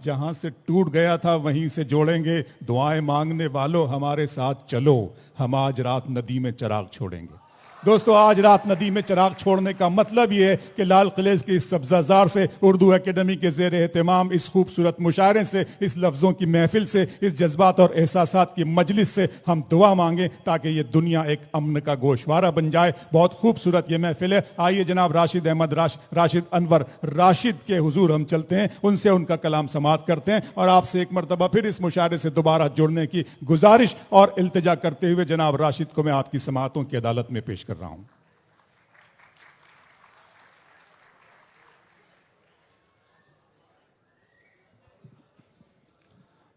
جہاں سے ٹوٹ گیا تھا وہیں سے جوڑیں گے، دعائیں مانگنے والوں ہمارے ساتھ چلو، ہم آج رات ندی میں چراغ چھوڑیں گے۔ دوستو، آج رات ندی میں چراغ چھوڑنے کا مطلب یہ ہے کہ لال قلعہ کی اس سبزہ زار سے، اردو اکیڈمی کے زیر اہتمام اس خوبصورت مشاعرے سے، اس لفظوں کی محفل سے، اس جذبات اور احساسات کی مجلس سے ہم دعا مانگیں تاکہ یہ دنیا ایک امن کا گوشوارہ بن جائے۔ بہت خوبصورت یہ محفل ہے۔ آئیے جناب راشد احمد راشد انور راشد کے حضور ہم چلتے ہیں، ان سے ان کا کلام سماعت کرتے ہیں، اور آپ سے ایک مرتبہ پھر اس مشاعرے سے دوبارہ جڑنے کی گزارش اور التجا کرتے ہوئے جناب راشد کو میں آپ کی سماعتوں کی عدالت میں پیش کر رہا ہوں۔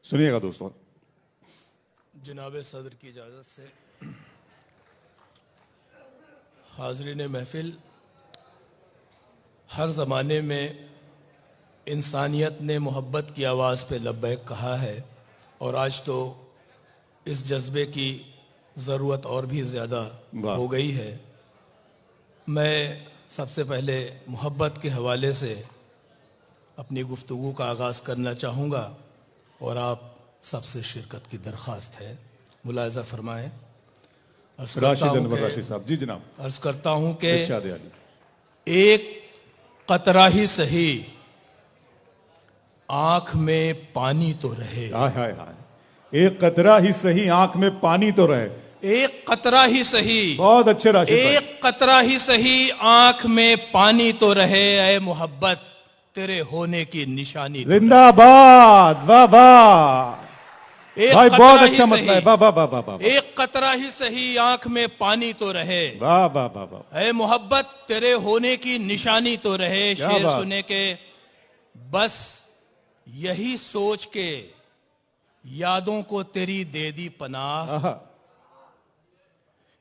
سنیے گا دوستوں۔ جناب صدر کی اجازت سے حاضرین محفل، ہر زمانے میں انسانیت نے محبت کی آواز پہ لبیک کہا ہے، اور آج تو اس جذبے کی ضرورت اور بھی زیادہ ہو گئی ہے۔ میں سب سے پہلے محبت کے حوالے سے اپنی گفتگو کا آغاز کرنا چاہوں گا، اور آپ سب سے شرکت کی درخواست ہے، ملاحظہ فرمائیں۔ راشد انور راشد صاحب، جی جناب۔ عرض کرتا ہوں کہ ارشاد عالی۔ ایک قطرہ ہی سہی آنکھ میں پانی تو رہے، ہائے ہائے ہائے، ایک قطرہ ہی صحیح آنکھ میں پانی تو رہے۔ ایک قطرہ ہی سہی، بہت اچھے راشد بھائی۔ ایک قطرہ ہی سہی آنکھ میں پانی تو رہے، اے محبت تیرے ہونے کی نشانی تو رہے۔ زندہ باد، واہ واہ بھائی، بہت اچھا مطلب ہے، واہ واہ واہ واہ واہ، ایک قطرہ ہی سہی آنکھ میں پانی تو رہے، واہ واہ واہ واہ، اے محبت تیرے ہونے کی نشانی تو رہے۔ کیا شعر بات۔ سنے کے بس یہی سوچ کے یادوں کو تیری دے دی پناہ، آہا،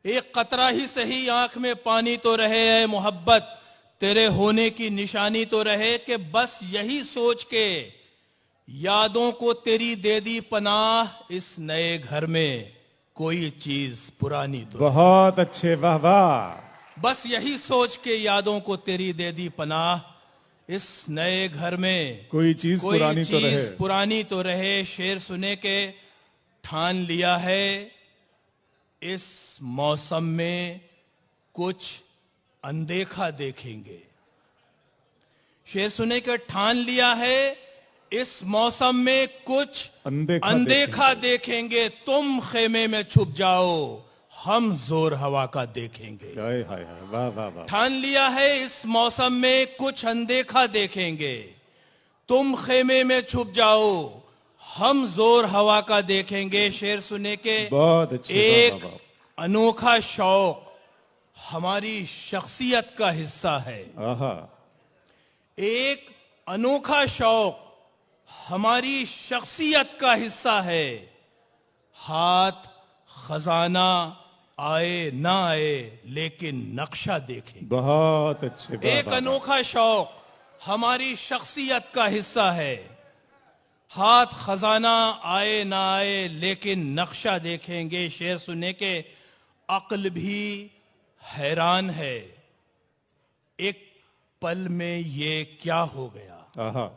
ایک قطرہ ہی سہی آنکھ میں پانی تو رہے، اے محبت تیرے ہونے کی نشانی تو رہے، کہ بس یہی سوچ کے یادوں کو تیری دے دی پناہ، اس نئے گھر میں کوئی چیز پرانی تو رہے۔ بہت اچھے، واہ واہ، بس یہی سوچ کے یادوں کو تیری دے دی پناہ، اس نئے گھر میں کوئی چیز پرانی تو رہے۔ پرانی تو رہے۔ شعر سنے کے ٹھان لیا ہے اس موسم میں کچھ اندیکھا دیکھیں گے، شعر سنے کے ٹھان لیا ہے اس موسم میں کچھ اندیکھا دیکھیں گے، تم خیمے میں چھپ جاؤ ہم زور ہوا کا دیکھیں گے۔ ہائے ہائے ہائے، واہ واہ واہ، ٹھان لیا ہے اس موسم میں کچھ اندیکھا دیکھیں گے، تم خیمے میں چھپ جاؤ ہم زور ہوا کا دیکھیں گے۔ شعر سنے کے بہت اچھے، ایک واہ واہ واہ، انوکھا شوق ہماری شخصیت کا حصہ ہے، آہا، ایک انوکھا شوق ہماری شخصیت کا حصہ ہے، ہاتھ خزانہ آئے نہ آئے لیکن نقشہ دیکھیں۔ بہت اچھے، واہ ایک واہ واہ، انوکھا شوق ہماری شخصیت کا حصہ ہے، ہاتھ خزانہ آئے نہ آئے لیکن نقشہ دیکھیں گے۔ شعر سنے کے عقل بھی حیران ہے، ایک پل میں یہ کیا ہو گیا، آہا،